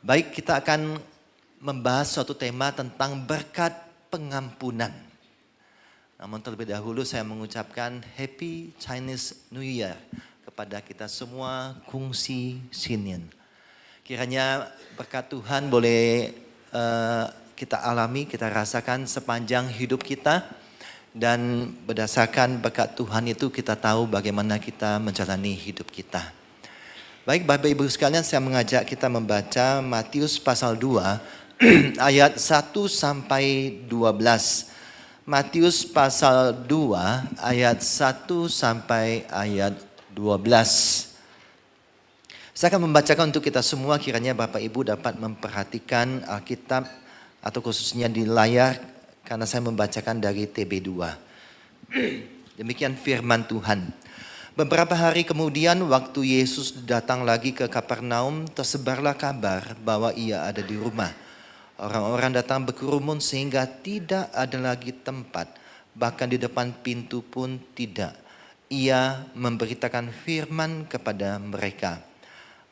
Baik, kita akan membahas suatu tema tentang berkat pengampunan. Namun terlebih dahulu saya mengucapkan Happy Chinese New Year kepada kita semua kungsi Sinin. Kiranya berkat Tuhan boleh kita alami, kita rasakan sepanjang hidup kita. Dan berdasarkan berkat Tuhan itu kita tahu bagaimana kita menjalani hidup kita. Baik Bapak Ibu sekalian, saya mengajak kita membaca Matius pasal 2 ayat 1 sampai 12. Matius pasal 2 ayat 1 sampai ayat 12. Saya akan membacakan untuk kita semua, kiranya Bapak Ibu dapat memperhatikan Alkitab atau khususnya di layar karena saya membacakan dari TB2. Demikian firman Tuhan. Beberapa hari kemudian waktu Yesus datang lagi ke Kapernaum, tersebarlah kabar bahwa ia ada di rumah. Orang-orang datang berkerumun sehingga tidak ada lagi tempat, bahkan di depan pintu pun tidak. Ia memberitakan firman kepada mereka.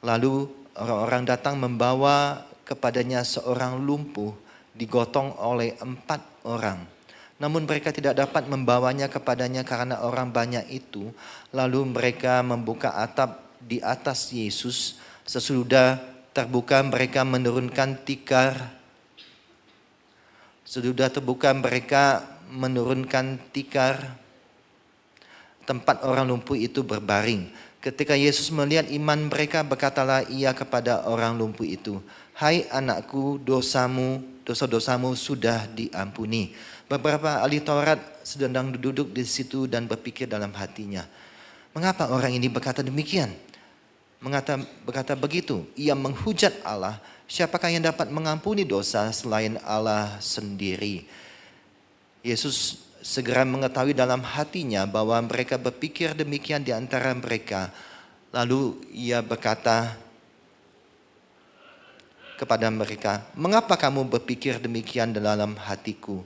Lalu orang-orang datang membawa kepadanya seorang lumpuh digotong oleh 4 orang. Namun mereka tidak dapat membawanya kepadanya karena orang banyak itu. Lalu mereka membuka atap di atas Yesus. Sesudah terbuka mereka menurunkan tikar. Tempat orang lumpuh itu berbaring. Ketika Yesus melihat iman mereka, berkatalah ia kepada orang lumpuh itu, "Hai anakku, dosa-dosamu sudah diampuni." Beberapa ahli Taurat sedang duduk di situ dan berpikir dalam hatinya, mengapa orang ini berkata demikian? Berkata begitu, ia menghujat Allah. Siapakah yang dapat mengampuni dosa selain Allah sendiri? Yesus segera mengetahui dalam hatinya bahwa mereka berpikir demikian di antara mereka. Lalu ia berkata kepada mereka, "Mengapa kamu berpikir demikian dalam hatiku?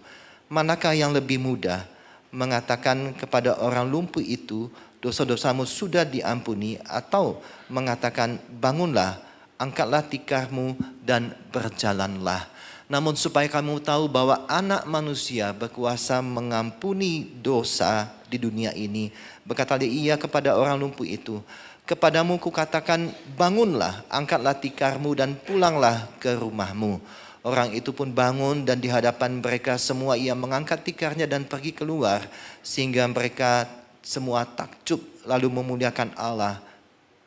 Manakah yang lebih mudah, mengatakan kepada orang lumpuh itu, dosa-dosamu sudah diampuni, atau mengatakan, bangunlah, angkatlah tikarmu dan berjalanlah. Namun supaya kamu tahu bahwa Anak Manusia berkuasa mengampuni dosa di dunia ini," berkatalah ia kepada orang lumpuh itu, "Kepadamu kukatakan, bangunlah, angkatlah tikarmu dan pulanglah ke rumahmu." Orang itu pun bangun dan di hadapan mereka semua ia mengangkat tikarnya dan pergi keluar. Sehingga mereka semua takjub lalu memuliakan Allah.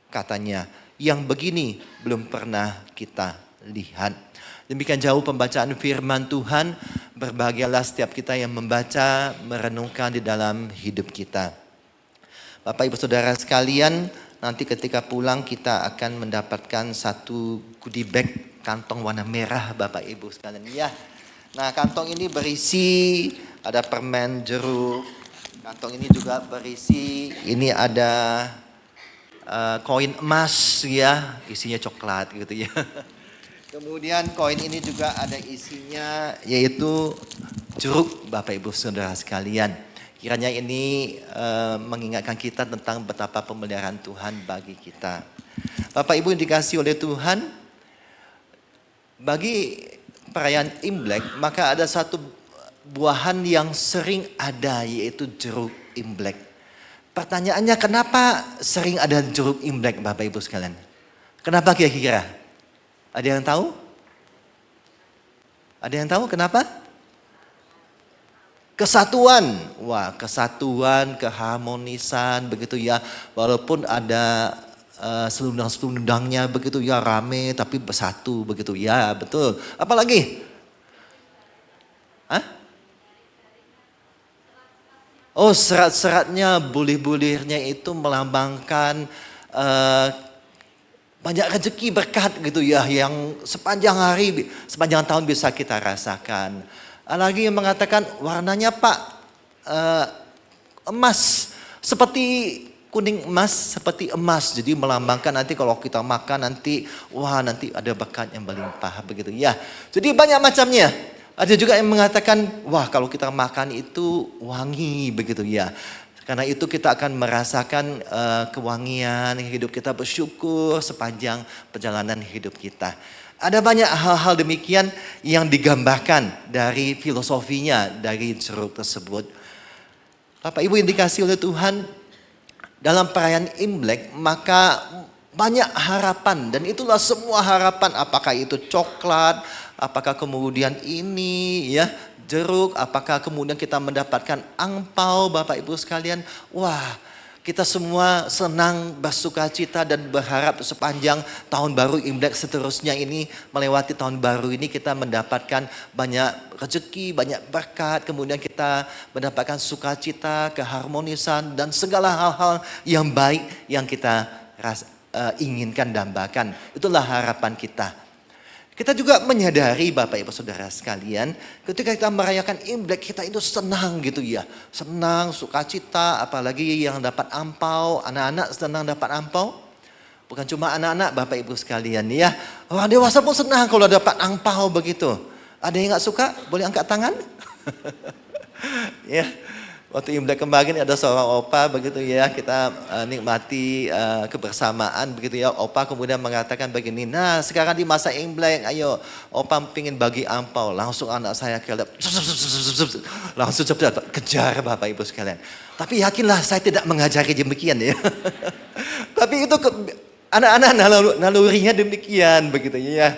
Katanya, "Yang begini belum pernah kita lihat." Demikian jauh pembacaan firman Tuhan. Berbahagialah setiap kita yang membaca, merenungkan di dalam hidup kita. Bapak Ibu Saudara sekalian, nanti ketika pulang kita akan mendapatkan satu goodie bag kantong warna merah Bapak Ibu sekalian ya. Nah, kantong ini berisi ada permen jeruk. Kantong ini juga berisi ini ada koin emas ya, isinya coklat gitu ya. Kemudian koin ini juga ada isinya yaitu jeruk Bapak Ibu Saudara sekalian. Kiranya ini mengingatkan kita tentang betapa pemeliharaan Tuhan bagi kita. Bapak Ibu yang dikasihi oleh Tuhan, bagi perayaan Imlek maka ada satu buahan yang sering ada yaitu jeruk Imlek. Pertanyaannya, kenapa sering ada jeruk Imlek Bapak Ibu sekalian? Kenapa kira-kira? Ada yang tahu? Ada yang tahu kenapa? Kesatuan. Wah, kesatuan, keharmonisan begitu ya. Walaupun ada selundang-selundangnya begitu ya, rame tapi bersatu begitu ya, betul. Apalagi? Hah? Oh, serat-seratnya, bulir-bulirnya itu melambangkan banyak rezeki berkat gitu ya, yang sepanjang hari, sepanjang tahun bisa kita rasakan. Lagi yang mengatakan warnanya Pak emas, seperti kuning emas, seperti emas. Jadi melambangkan nanti kalau kita makan nanti, wah nanti ada berkat yang berlimpah begitu ya. Jadi banyak macamnya. Ada juga yang mengatakan, wah kalau kita makan itu wangi begitu ya. Karena itu kita akan merasakan kewangian hidup kita, bersyukur sepanjang perjalanan hidup kita. Ada banyak hal-hal demikian yang digambarkan dari filosofinya dari jeruk tersebut. Bapak Ibu yang dikasihi oleh Tuhan, dalam perayaan Imlek maka banyak harapan, dan itulah semua harapan, apakah itu coklat, apakah kemudian ini ya jeruk, apakah kemudian kita mendapatkan angpau, Bapak Ibu sekalian. Wah, kita semua senang, bersukacita dan berharap sepanjang tahun baru Imlek seterusnya ini, melewati tahun baru ini kita mendapatkan banyak rezeki, banyak berkat, kemudian kita mendapatkan sukacita, keharmonisan dan segala hal-hal yang baik yang kita inginkan, dambakan. Itulah harapan kita. Kita juga menyadari Bapak Ibu Saudara sekalian, ketika kita merayakan Imlek kita itu senang gitu ya. Senang, sukacita, apalagi yang dapat angpau, anak-anak senang dapat angpau. Bukan cuma anak-anak Bapak Ibu sekalian ya. Orang dewasa pun senang kalau dapat angpau begitu. Ada yang gak suka? Boleh angkat tangan? Ya. Waktu Imlek kemarin ada seorang opa begitu ya, kita nikmati kebersamaan begitu ya. Opa kemudian mengatakan begini, nah sekarang di masa Imlek, ayo opa pengen bagi angpau. Langsung anak saya kelep, langsung cepat kejar Bapak Ibu sekalian. Tapi yakinlah saya tidak mengajari demikian ya. Tapi itu anak-anak nalurinya demikian begitu ya.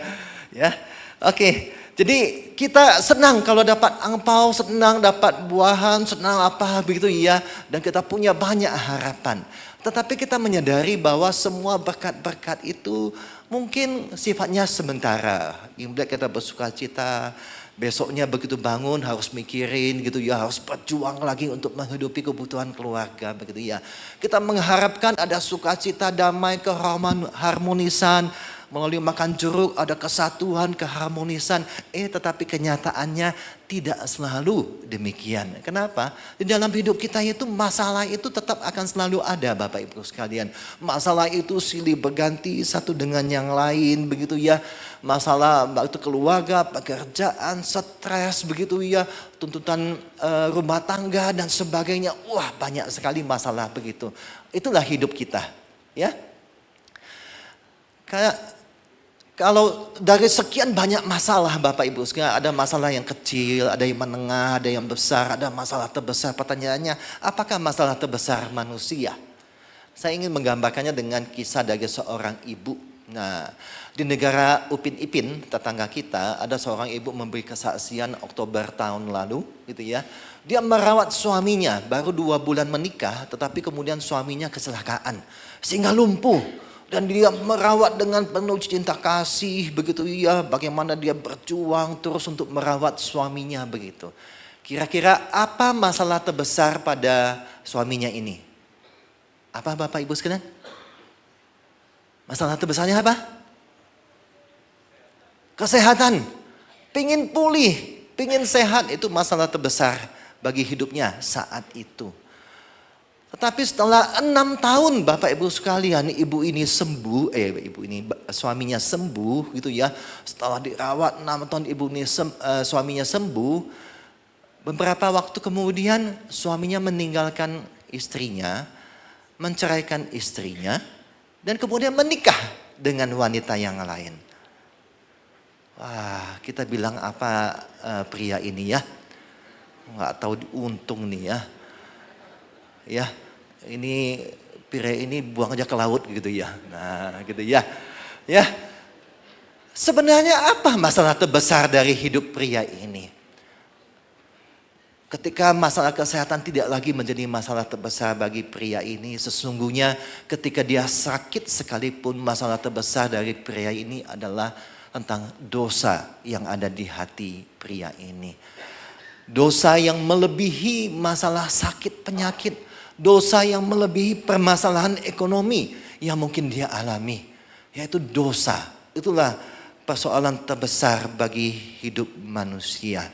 Ya, oke. Jadi kita senang kalau dapat angpau, senang dapat buahan, senang apa begitu ya. Dan kita punya banyak harapan. Tetapi kita menyadari bahwa semua berkat-berkat itu mungkin sifatnya sementara. Imlek kita bersukacita, besoknya begitu bangun harus mikirin gitu ya. Harus berjuang lagi untuk menghidupi kebutuhan keluarga begitu ya. Kita mengharapkan ada sukacita, damai, keharmonisan. Melalui makan jeruk ada kesatuan, keharmonisan. Tetapi kenyataannya tidak selalu demikian. Kenapa? Di dalam hidup kita itu masalah itu tetap akan selalu ada Bapak Ibu sekalian. Masalah itu silih berganti satu dengan yang lain begitu ya. Masalah itu keluarga, pekerjaan, stres begitu ya. Tuntutan rumah tangga dan sebagainya. Wah, banyak sekali masalah begitu. Itulah hidup kita ya. Kalau dari sekian banyak masalah Bapak Ibu sekalian, ada masalah yang kecil, ada yang menengah, ada yang besar, ada masalah terbesar. Pertanyaannya, apakah masalah terbesar manusia? Saya ingin menggambarkannya dengan kisah dari seorang ibu. Nah, di negara Upin Ipin, tetangga kita, ada seorang ibu memberi kesaksian Oktober tahun lalu, gitu ya. Dia merawat suaminya, baru 2 bulan menikah, tetapi kemudian suaminya kecelakaan, sehingga lumpuh. Dan dia merawat dengan penuh cinta kasih begitu ya. Bagaimana dia berjuang terus untuk merawat suaminya begitu. Kira-kira apa masalah terbesar pada suaminya ini? Apa Bapak Ibu sekalian? Masalah terbesarnya apa? Kesehatan. Pingin pulih, pingin sehat, itu masalah terbesar bagi hidupnya saat itu. Tetapi setelah 6 tahun Bapak Ibu sekalian, suaminya sembuh gitu ya. Setelah dirawat 6 tahun suaminya sembuh. Beberapa waktu kemudian suaminya meninggalkan istrinya, menceraikan istrinya, dan kemudian menikah dengan wanita yang lain. Wah, kita bilang apa pria ini ya? Nggak tahu untung nih ya. Ya, ini pria ini buang aja ke laut gitu ya. Nah, gitu ya. Ya. Sebenarnya apa masalah terbesar dari hidup pria ini? Ketika masalah kesehatan tidak lagi menjadi masalah terbesar bagi pria ini, sesungguhnya ketika dia sakit sekalipun, masalah terbesar dari pria ini adalah tentang dosa yang ada di hati pria ini. Dosa yang melebihi masalah sakit penyakit. Dosa yang melebihi permasalahan ekonomi yang mungkin dia alami. Yaitu dosa. Itulah persoalan terbesar bagi hidup manusia.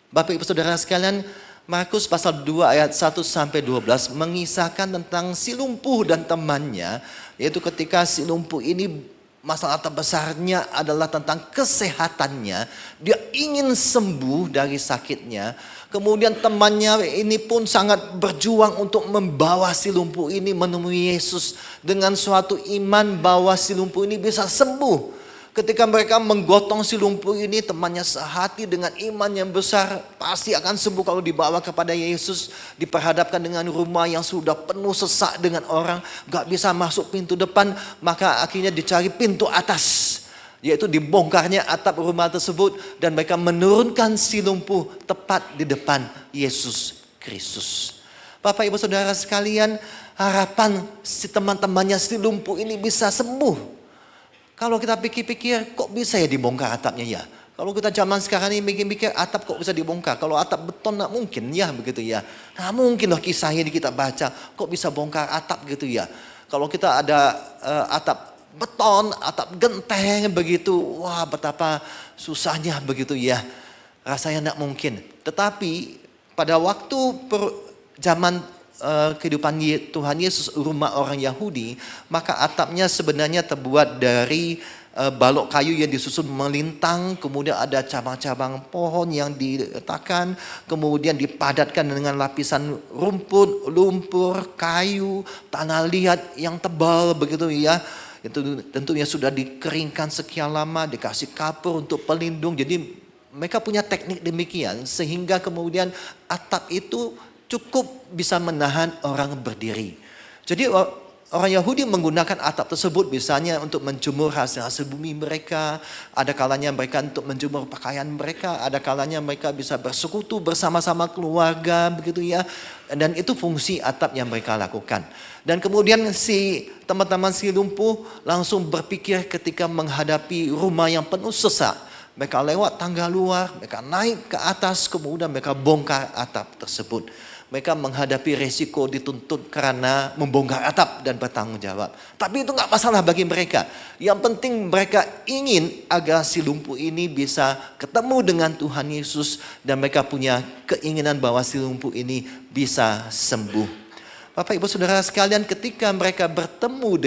Bapak Ibu Saudara sekalian, Markus pasal 2 ayat 1 sampai 12 mengisahkan tentang si lumpuh dan temannya. Yaitu ketika si lumpuh ini Masalah terbesarnya adalah tentang kesehatannya. Dia ingin sembuh dari sakitnya. Kemudian temannya ini pun sangat berjuang untuk membawa si lumpuh ini menemui Yesus. Dengan suatu iman bahwa si lumpuh ini bisa sembuh. Ketika mereka menggotong si lumpuh ini, temannya sehati dengan iman yang besar, pasti akan sembuh kalau dibawa kepada Yesus. Diperhadapkan dengan rumah yang sudah penuh sesak dengan orang, gak bisa masuk pintu depan, maka akhirnya dicari pintu atas. Yaitu dibongkarnya atap rumah tersebut, dan mereka menurunkan si lumpuh tepat di depan Yesus Kristus. Bapak Ibu Saudara sekalian, harapan si teman-temannya si lumpuh ini bisa sembuh. Kalau kita pikir-pikir, kok bisa ya dibongkar atapnya ya? Kalau kita zaman sekarang ini mikir-mikir atap kok bisa dibongkar? Kalau atap beton nggak mungkin ya begitu ya. Nggak mungkin loh kisahnya di kita baca, kok bisa bongkar atap gitu ya. Kalau kita ada atap beton, atap genteng begitu, wah betapa susahnya begitu ya. Rasanya nggak mungkin. Tetapi pada waktu zaman kehidupan Tuhan Yesus rumah orang Yahudi, maka atapnya sebenarnya terbuat dari balok kayu yang disusun melintang, kemudian ada cabang-cabang pohon yang diletakkan, kemudian dipadatkan dengan lapisan rumput, lumpur, kayu, tanah liat yang tebal begitu ya. Itu tentunya sudah dikeringkan sekian lama, dikasih kapur untuk pelindung. Jadi mereka punya teknik demikian sehingga kemudian atap itu cukup bisa menahan orang berdiri. Jadi orang Yahudi menggunakan atap tersebut misalnya untuk menjemur hasil-hasil bumi mereka. Ada kalanya mereka untuk menjemur pakaian mereka. Ada kalanya mereka bisa bersekutu bersama-sama keluarga begitu ya. Dan itu fungsi atap yang mereka lakukan. Dan kemudian si teman-teman si lumpuh langsung berpikir ketika menghadapi rumah yang penuh sesak. Mereka lewat tangga luar, mereka naik ke atas, kemudian mereka bongkar atap tersebut. Mereka menghadapi resiko dituntut karena membongkar atap dan bertanggung jawab. Tapi itu gak masalah bagi mereka. Yang penting mereka ingin agar si lumpuh ini bisa ketemu dengan Tuhan Yesus. Dan mereka punya keinginan bahwa si lumpuh ini bisa sembuh. Bapak Ibu Saudara sekalian, ketika mereka bertemu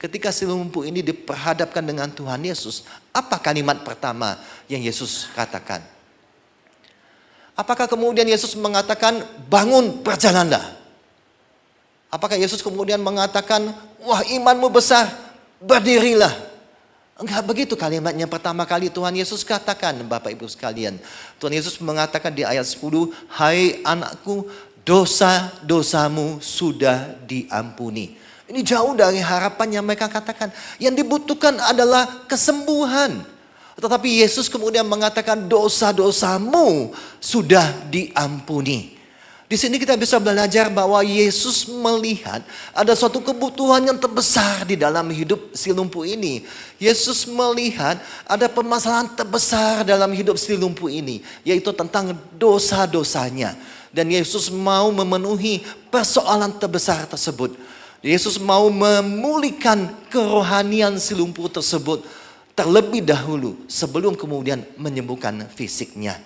ketika si lumpuh ini diperhadapkan dengan Tuhan Yesus. Apa kalimat pertama yang Yesus katakan? Apakah kemudian Yesus mengatakan, bangun berjalanlah? Apakah Yesus kemudian mengatakan, wah imanmu besar, berdirilah? Enggak begitu kalimatnya pertama kali Tuhan Yesus katakan, Bapak Ibu sekalian. Tuhan Yesus mengatakan di ayat 10, hai anakku, dosa-dosamu sudah diampuni. Ini jauh dari harapan yang mereka katakan. Yang dibutuhkan adalah kesembuhan. Tetapi Yesus kemudian mengatakan dosa-dosamu sudah diampuni. Di sini kita bisa belajar bahwa Yesus melihat ada suatu kebutuhan yang terbesar di dalam hidup si lumpuh ini. Yesus melihat ada permasalahan terbesar dalam hidup si lumpuh ini, yaitu tentang dosa-dosanya. Dan Yesus mau memenuhi persoalan terbesar tersebut. Yesus mau memulihkan kerohanian si lumpuh tersebut terlebih dahulu sebelum kemudian menyembuhkan fisiknya.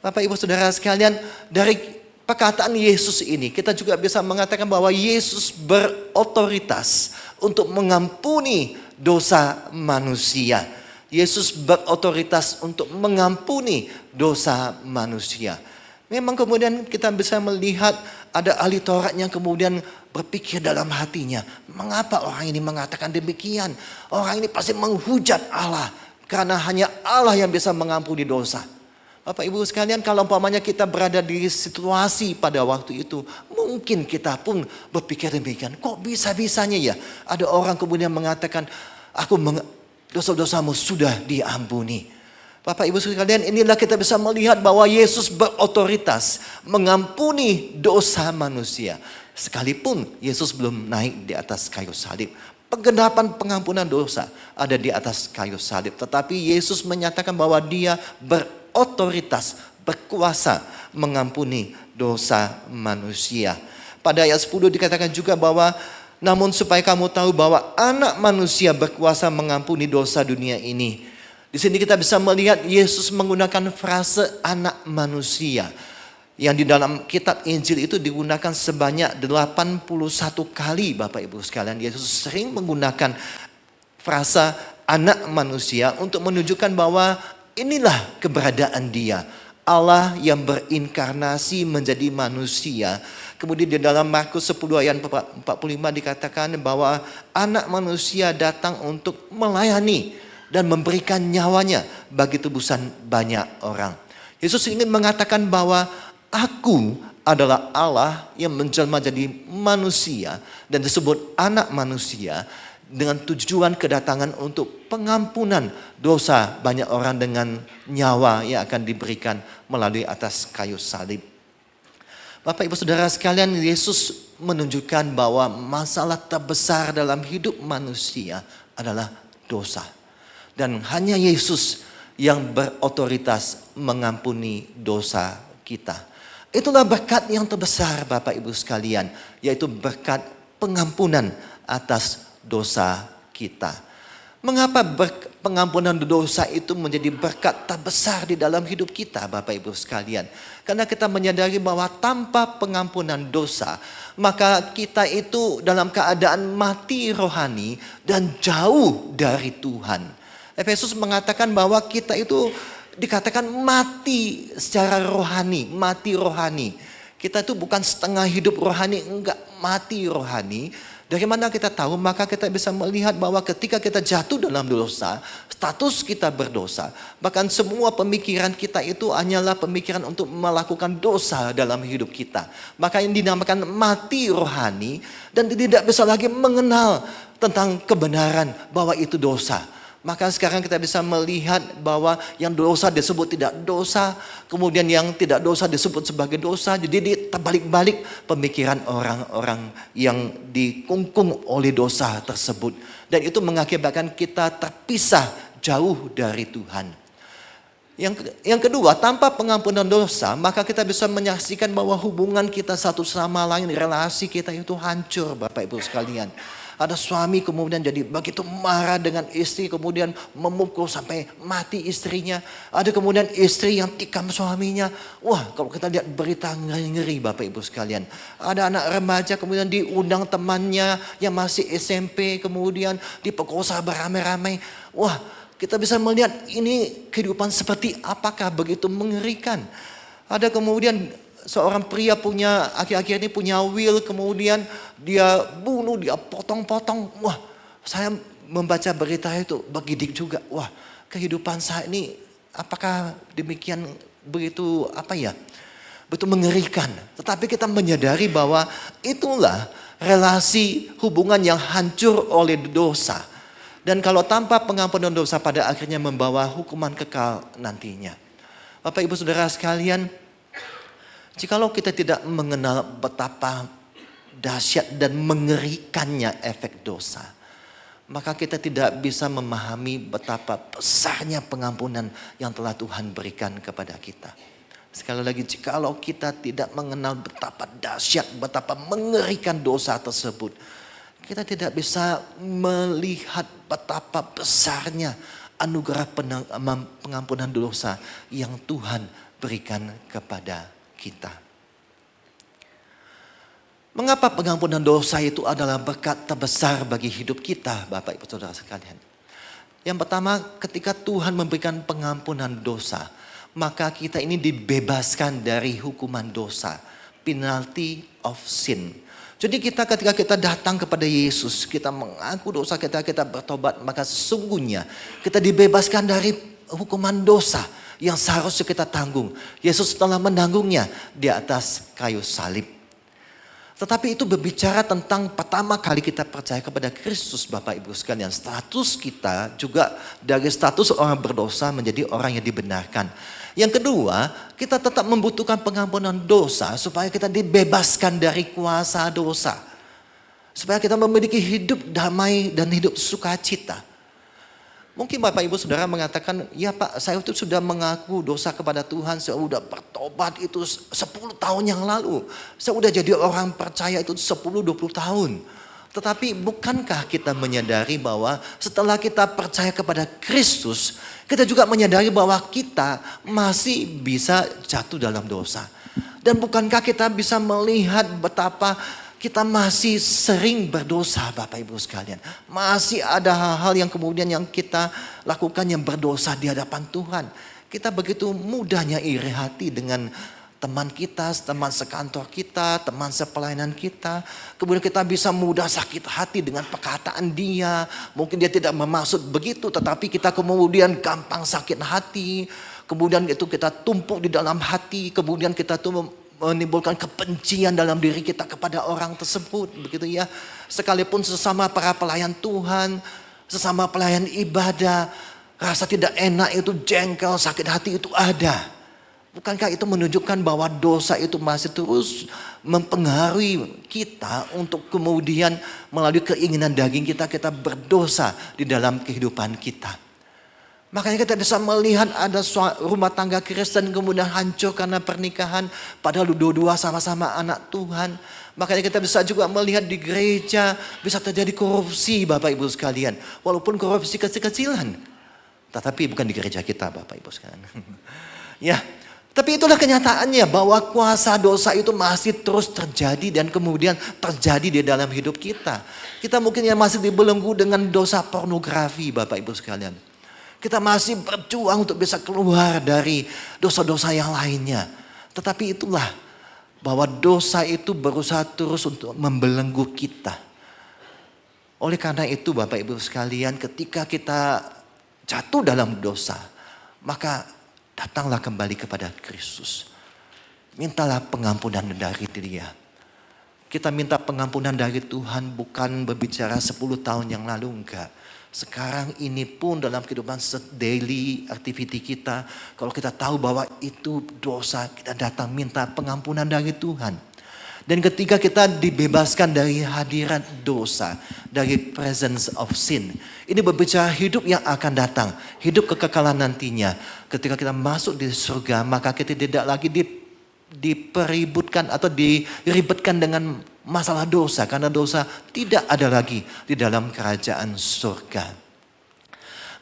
Bapak Ibu Saudara sekalian, dari perkataan Yesus ini kita juga bisa mengatakan bahwa Yesus berotoritas untuk mengampuni dosa manusia. Yesus berotoritas untuk mengampuni dosa manusia. Memang kemudian kita bisa melihat ada ahli Taurat yang kemudian berpikir dalam hatinya, mengapa orang ini mengatakan demikian? Orang ini pasti menghujat Allah, karena hanya Allah yang bisa mengampuni dosa. Bapak Ibu sekalian, kalau umpamanya kita berada di situasi pada waktu itu, mungkin kita pun berpikir demikian. Kok bisa-bisanya ya ada orang kemudian mengatakan, dosa-dosamu sudah diampuni. Bapak Ibu sekalian, inilah kita bisa melihat bahwa Yesus berotoritas mengampuni dosa manusia. Sekalipun Yesus belum naik di atas kayu salib. Penggenapan pengampunan dosa ada di atas kayu salib. Tetapi Yesus menyatakan bahwa dia berotoritas, berkuasa mengampuni dosa manusia. Pada ayat 10 dikatakan juga bahwa namun supaya kamu tahu bahwa anak manusia berkuasa mengampuni dosa dunia ini. Di sini kita bisa melihat Yesus menggunakan frase anak manusia. Yang di dalam kitab Injil itu digunakan sebanyak 81 kali Bapak Ibu sekalian. Yesus sering menggunakan frasa anak manusia untuk menunjukkan bahwa inilah keberadaan dia. Allah yang berinkarnasi menjadi manusia. Kemudian di dalam Markus 10 ayat 45 dikatakan bahwa anak manusia datang untuk melayani dan memberikan nyawanya bagi tebusan banyak orang. Yesus ingin mengatakan bahwa aku adalah Allah yang menjelma jadi manusia dan disebut anak manusia dengan tujuan kedatangan untuk pengampunan dosa banyak orang dengan nyawa yang akan diberikan melalui atas kayu salib. Bapak Ibu Saudara sekalian, Yesus menunjukkan bahwa masalah terbesar dalam hidup manusia adalah dosa. Dan hanya Yesus yang berotoritas mengampuni dosa kita. Itulah berkat yang terbesar Bapak Ibu sekalian, yaitu berkat pengampunan atas dosa kita. Mengapa pengampunan dosa itu menjadi berkat terbesar di dalam hidup kita Bapak Ibu sekalian? Karena kita menyadari bahwa tanpa pengampunan dosa, maka kita itu dalam keadaan mati rohani dan jauh dari Tuhan. Efesus mengatakan bahwa kita itu dikatakan mati secara rohani, mati rohani. Kita itu bukan setengah hidup rohani, enggak, mati rohani. Dari mana kita tahu? Maka kita bisa melihat bahwa ketika kita jatuh dalam dosa, status kita berdosa. Bahkan semua pemikiran kita itu hanyalah pemikiran untuk melakukan dosa dalam hidup kita. Maka yang dinamakan mati rohani dan tidak bisa lagi mengenal tentang kebenaran bahwa itu dosa. Maka sekarang kita bisa melihat bahwa yang dosa disebut tidak dosa, kemudian yang tidak dosa disebut sebagai dosa. Jadi terbalik-balik pemikiran orang-orang yang dikungkung oleh dosa tersebut. Dan itu mengakibatkan kita terpisah jauh dari Tuhan. Yang kedua, tanpa pengampunan dosa, maka kita bisa menyaksikan bahwa hubungan kita satu sama lain, relasi kita itu hancur Bapak Ibu sekalian. Ada suami kemudian jadi begitu marah dengan istri, kemudian memukul sampai mati istrinya. Ada kemudian istri yang tikam suaminya. Wah, kalau kita lihat berita ngeri-ngeri Bapak Ibu sekalian. Ada anak remaja kemudian diundang temannya yang masih SMP, kemudian diperkosa beramai-ramai. Wah, kita bisa melihat ini kehidupan seperti apakah begitu mengerikan. Ada kemudian seorang pria punya, akhir-akhir ini punya will, kemudian dia bunuh, dia potong-potong. Wah, saya membaca berita itu bergidik juga. Wah, kehidupan saya ini apakah demikian begitu begitu mengerikan. Tetapi kita menyadari bahwa itulah relasi hubungan yang hancur oleh dosa. Dan kalau tanpa pengampunan dosa pada akhirnya membawa hukuman kekal nantinya. Bapak Ibu Saudara sekalian, jikalau kita tidak mengenal betapa dahsyat dan mengerikannya efek dosa, maka kita tidak bisa memahami betapa besarnya pengampunan yang telah Tuhan berikan kepada kita. Sekali lagi, jikalau kita tidak mengenal betapa dahsyat, betapa mengerikan dosa tersebut, kita tidak bisa melihat betapa besarnya anugerah pengampunan dosa yang Tuhan berikan kepada kita. Mengapa pengampunan dosa itu adalah berkat terbesar bagi hidup kita, Bapak Ibu Saudara sekalian? Yang pertama, ketika Tuhan memberikan pengampunan dosa, maka kita ini dibebaskan dari hukuman dosa, penalty of sin. Jadi ketika kita datang kepada Yesus, kita mengaku dosa kita bertobat, maka sesungguhnya kita dibebaskan dari hukuman dosa yang seharusnya kita tanggung. Yesus telah menanggungnya di atas kayu salib. Tetapi itu berbicara tentang pertama kali kita percaya kepada Kristus Bapak Ibu sekalian. Status kita juga dari status orang berdosa menjadi orang yang dibenarkan. Yang kedua, kita tetap membutuhkan pengampunan dosa supaya kita dibebaskan dari kuasa dosa. Supaya kita memiliki hidup damai dan hidup sukacita. Mungkin Bapak Ibu Saudara mengatakan, ya Pak, saya itu sudah mengaku dosa kepada Tuhan, saya sudah bertobat itu 10 tahun yang lalu. Saya sudah jadi orang percaya itu 10-20 tahun. Tetapi bukankah kita menyadari bahwa setelah kita percaya kepada Kristus, kita juga menyadari bahwa kita masih bisa jatuh dalam dosa. Dan bukankah kita bisa melihat betapa kita masih sering berdosa Bapak Ibu sekalian. Masih ada hal-hal yang kemudian yang kita lakukan yang berdosa di hadapan Tuhan. Kita begitu mudahnya iri hati dengan teman kita, teman sekantor kita, teman sepelayanan kita. Kemudian kita bisa mudah sakit hati dengan perkataan dia. Mungkin dia tidak bermaksud begitu, tetapi kita kemudian gampang sakit hati. Kemudian itu kita tumpuk di dalam hati. Kemudian kita tuh menimbulkan kebencian dalam diri kita kepada orang tersebut. Begitu ya. Sekalipun sesama para pelayan Tuhan, sesama pelayan ibadah, rasa tidak enak itu, jengkel, sakit hati itu ada. Bukankah itu menunjukkan bahwa dosa itu masih terus mempengaruhi kita untuk kemudian melalui keinginan daging kita berdosa di dalam kehidupan kita. Makanya kita bisa melihat ada rumah tangga Kristen kemudian hancur karena pernikahan. Padahal dua-dua sama-sama anak Tuhan. Makanya kita bisa juga melihat di gereja bisa terjadi korupsi Bapak Ibu sekalian. Walaupun korupsi kecil-kecilan. Tetapi bukan di gereja kita Bapak Ibu sekalian. Ya. Tapi itulah kenyataannya bahwa kuasa dosa itu masih terus terjadi dan kemudian terjadi di dalam hidup kita. Kita mungkin yang masih dibelenggu dengan dosa pornografi Bapak Ibu sekalian. Kita masih berjuang untuk bisa keluar dari dosa-dosa yang lainnya. Tetapi itulah bahwa dosa itu berusaha terus untuk membelenggu kita. Oleh karena itu Bapak Ibu sekalian, ketika kita jatuh dalam dosa, maka datanglah kembali kepada Kristus. Mintalah pengampunan dari Dia. Kita minta pengampunan dari Tuhan bukan berbicara 10 tahun yang lalu, enggak. Sekarang ini pun dalam kehidupan daily activity kita, kalau kita tahu bahwa itu dosa, kita datang minta pengampunan dari Tuhan. Dan ketika kita dibebaskan dari hadirat dosa, dari presence of sin, ini berbicara hidup yang akan datang, hidup kekekalan nantinya. Ketika kita masuk di surga, maka kita tidak lagi dipeributkan atau diribetkan dengan masalah dosa. Karena dosa tidak ada lagi di dalam kerajaan surga.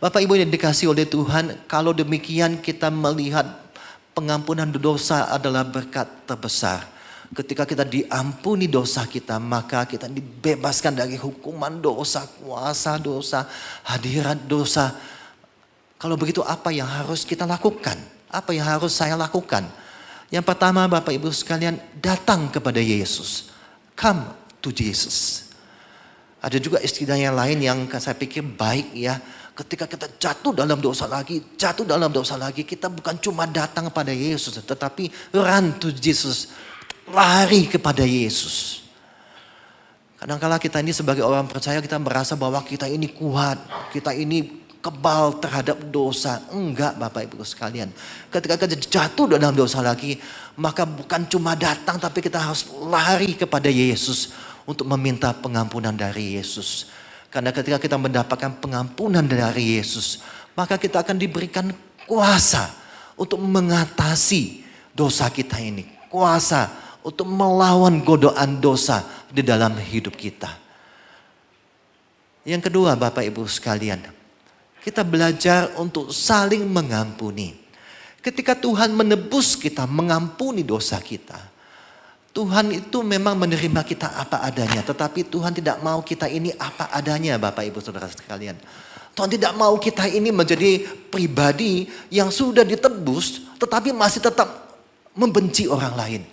Bapak Ibu yang dikasihi oleh Tuhan, kalau demikian kita melihat pengampunan dosa adalah berkat terbesar. Ketika kita diampuni dosa kita, maka kita dibebaskan dari hukuman dosa, kuasa dosa, hadirat dosa. Kalau begitu apa yang harus kita lakukan? Apa yang harus saya lakukan? Yang pertama Bapak Ibu sekalian, datang kepada Yesus. Come to Jesus. Ada juga istilah yang lain yang saya pikir baik ya. Ketika kita jatuh dalam dosa lagi, kita bukan cuma datang kepada Yesus, tetapi run to Jesus. Lari kepada Yesus. Kadang-kala kita ini sebagai orang percaya kita merasa bahwa kita ini kuat, kita ini kebal terhadap dosa. Enggak Bapak Ibu sekalian. Ketika kita jatuh dalam dosa lagi, maka bukan cuma datang tapi kita harus lari kepada Yesus untuk meminta pengampunan dari Yesus. Karena ketika kita mendapatkan pengampunan dari Yesus, maka kita akan diberikan kuasa untuk mengatasi dosa kita ini. Kuasa untuk melawan godaan dosa di dalam hidup kita. Yang kedua Bapak Ibu sekalian, kita belajar untuk saling mengampuni. Ketika Tuhan menebus kita, mengampuni dosa kita, Tuhan itu memang menerima kita apa adanya. Tetapi Tuhan tidak mau kita ini apa adanya Bapak Ibu Saudara sekalian. Tuhan tidak mau kita ini menjadi pribadi yang sudah ditebus tetapi masih tetap membenci orang lain.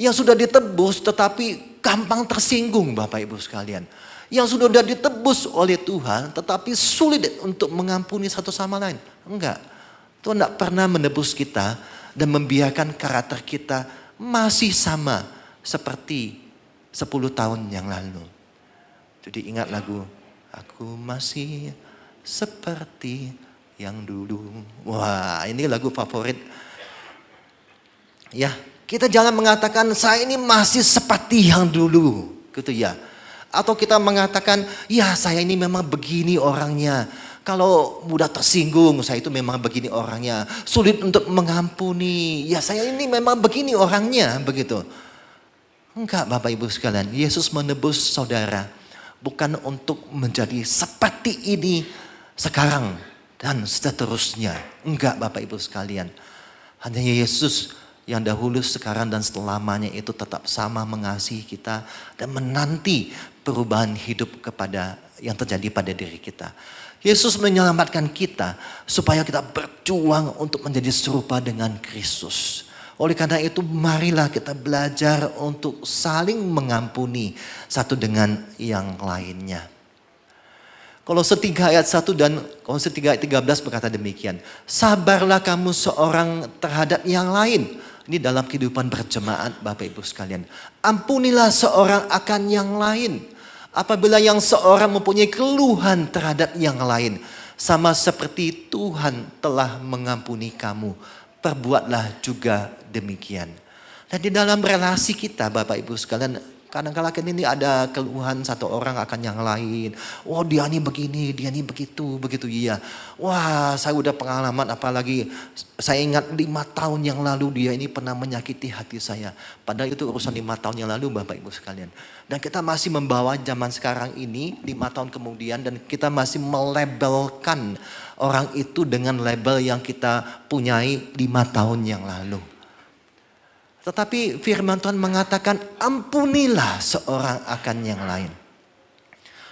Yang sudah ditebus tetapi gampang tersinggung Bapak Ibu sekalian. Yang sudah ditebus oleh Tuhan tetapi sulit untuk mengampuni satu sama lain. Enggak. Tuhan tidak pernah menebus kita dan membiarkan karakter kita masih sama seperti 10 tahun yang lalu. Jadi ingat lagu, aku masih seperti yang dulu. Wah, ini lagu favorit. Ya, kita jangan mengatakan saya ini masih seperti yang dulu, gitu ya. Atau kita mengatakan, ya saya ini memang begini orangnya. Kalau mudah tersinggung, saya itu memang begini orangnya. Sulit untuk mengampuni, ya saya ini memang begini orangnya, begitu. Enggak Bapak Ibu sekalian, Yesus menebus saudara. Bukan untuk menjadi seperti ini sekarang dan seterusnya. Enggak Bapak Ibu sekalian. Hanya Yesus yang dahulu, sekarang, dan selamanya itu tetap sama mengasihi kita dan menanti perubahan hidup kepada yang terjadi pada diri kita. Yesus menyelamatkan kita supaya kita berjuang untuk menjadi serupa dengan Kristus. Oleh karena itu marilah kita belajar untuk saling mengampuni satu dengan yang lainnya. Kolose 3 ayat 1 dan Kolose 3 ayat 13 berkata demikian. Sabarlah kamu seorang terhadap yang lain. Ini dalam kehidupan berjemaat Bapak Ibu sekalian. Ampunilah seorang akan yang lain. Apabila yang seorang mempunyai keluhan terhadap yang lain. Sama seperti Tuhan telah mengampuni kamu. Perbuatlah juga demikian. Dan di dalam relasi kita Bapak Ibu sekalian, kadang-kadang ini ada keluhan satu orang akan yang lain. Oh dia ini begini, dia ini begitu, begitu iya. Wah saya udah pengalaman, apalagi saya ingat 5 tahun yang lalu dia ini pernah menyakiti hati saya. Padahal itu urusan 5 tahun yang lalu Bapak Ibu sekalian. Dan kita masih membawa zaman sekarang ini 5 tahun kemudian dan kita masih melabelkan orang itu dengan label yang kita punyai 5 tahun yang lalu. Tetapi firman Tuhan mengatakan ampunilah seorang akan yang lain.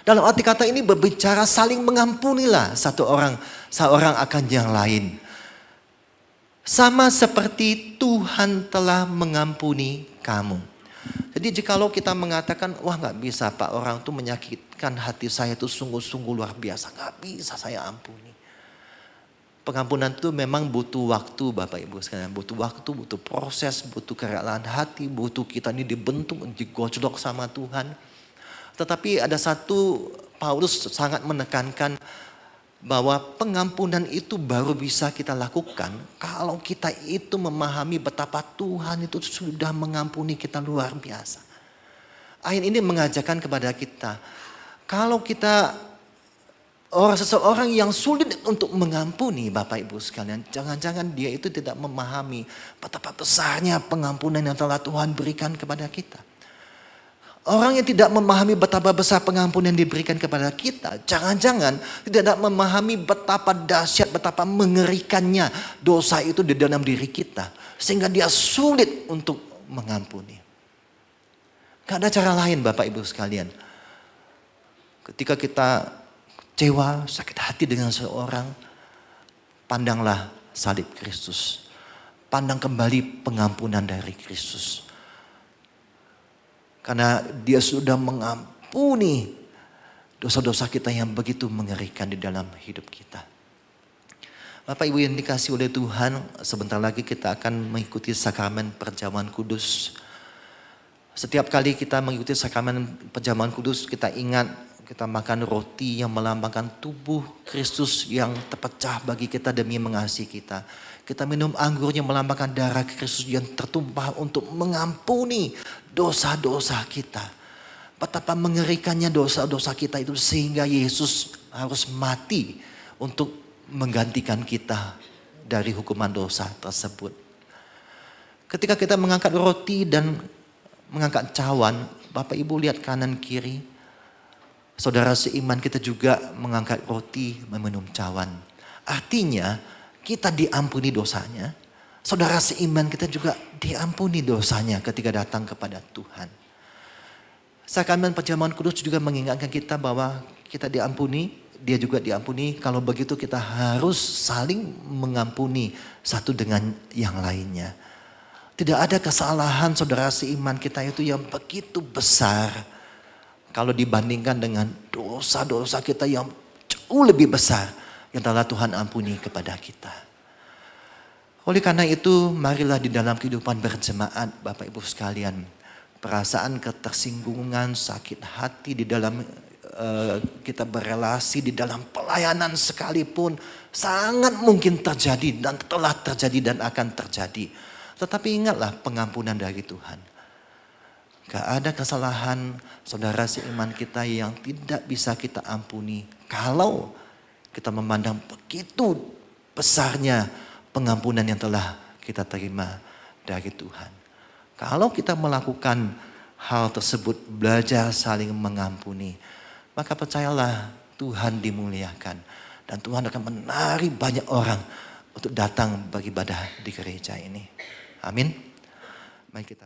Dalam arti kata ini berbicara saling mengampunilah seorang akan yang lain. Sama seperti Tuhan telah mengampuni kamu. Jadi jikalau kita mengatakan wah gak bisa Pak, orang itu menyakitkan hati saya itu sungguh-sungguh luar biasa. Gak bisa saya ampuni. Pengampunan itu memang butuh waktu Bapak Ibu sekalian. Butuh waktu, butuh proses, butuh kerelaan hati. Butuh kita ini dibentuk, digojlok sama Tuhan. Tetapi ada satu, Paulus sangat menekankan bahwa pengampunan itu baru bisa kita lakukan kalau kita itu memahami betapa Tuhan itu sudah mengampuni kita luar biasa. Ayat ini mengajarkan kepada kita, kalau kita seseorang yang sulit untuk mengampuni Bapak Ibu sekalian, jangan-jangan dia itu tidak memahami betapa besarnya pengampunan yang telah Tuhan berikan kepada kita. Orang yang tidak memahami betapa besar pengampunan yang diberikan kepada kita, jangan-jangan tidak memahami betapa dahsyat, betapa mengerikannya dosa itu di dalam diri kita. Sehingga dia sulit untuk mengampuni. Gak ada cara lain Bapak Ibu sekalian. Ketika kita kecewa, sakit hati dengan seorang, pandanglah salib Kristus. Pandang kembali pengampunan dari Kristus. Karena dia sudah mengampuni dosa-dosa kita yang begitu mengerikan di dalam hidup kita. Bapak Ibu yang dikasihi oleh Tuhan, sebentar lagi kita akan mengikuti sakramen perjamuan kudus. Setiap kali kita mengikuti sakramen perjamuan kudus, kita ingat kita makan roti yang melambangkan tubuh Kristus yang terpecah bagi kita demi mengasihi kita. Kita minum anggur yang melambangkan darah Kristus yang tertumpah untuk mengampuni dosa-dosa kita. Betapa mengerikannya dosa-dosa kita itu sehingga Yesus harus mati untuk menggantikan kita dari hukuman dosa tersebut. Ketika kita mengangkat roti dan mengangkat cawan, Bapak Ibu lihat kanan kiri. Saudara seiman kita juga mengangkat roti, meminum cawan. Artinya kita diampuni dosanya. Saudara seiman kita juga diampuni dosanya ketika datang kepada Tuhan. Sakramen perjamuan kudus juga mengingatkan kita bahwa kita diampuni, dia juga diampuni. Kalau begitu kita harus saling mengampuni satu dengan yang lainnya. Tidak ada kesalahan saudara seiman kita itu yang begitu besar kalau dibandingkan dengan dosa-dosa kita yang jauh lebih besar yang telah Tuhan ampuni kepada kita. Oleh karena itu, marilah di dalam kehidupan berjemaat Bapak Ibu sekalian, perasaan ketersinggungan, sakit hati di dalam kita berelasi, di dalam pelayanan sekalipun sangat mungkin terjadi dan telah terjadi dan akan terjadi. Tetapi ingatlah pengampunan dari Tuhan. Gak ada kesalahan saudara seiman kita yang tidak bisa kita ampuni. Kalau kita memandang begitu besarnya pengampunan yang telah kita terima dari Tuhan. Kalau kita melakukan hal tersebut, belajar saling mengampuni, maka percayalah Tuhan dimuliakan. Dan Tuhan akan menarik banyak orang untuk datang beribadah di gereja ini. Amin. Mari kita